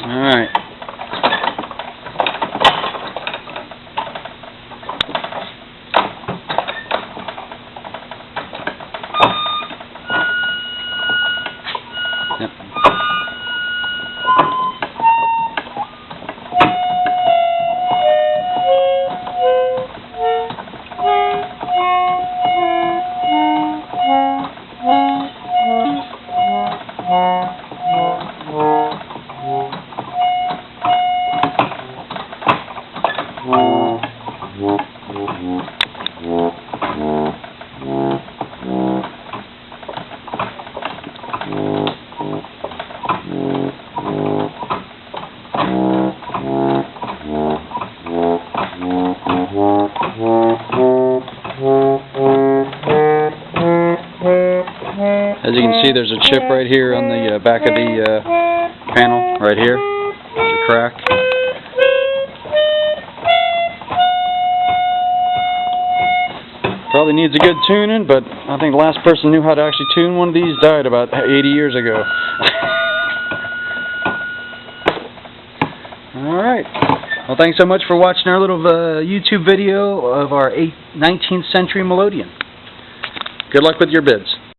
Alright. Yep. As you can see, there's a chip right here on the back of the panel, right here. There's a crack. Probably needs a good tuning, but I think the last person who knew how to actually tune one of these died about 80 years ago. Alright. Well, thanks so much for watching our little YouTube video of our 19th century melodeon. Good luck with your bids.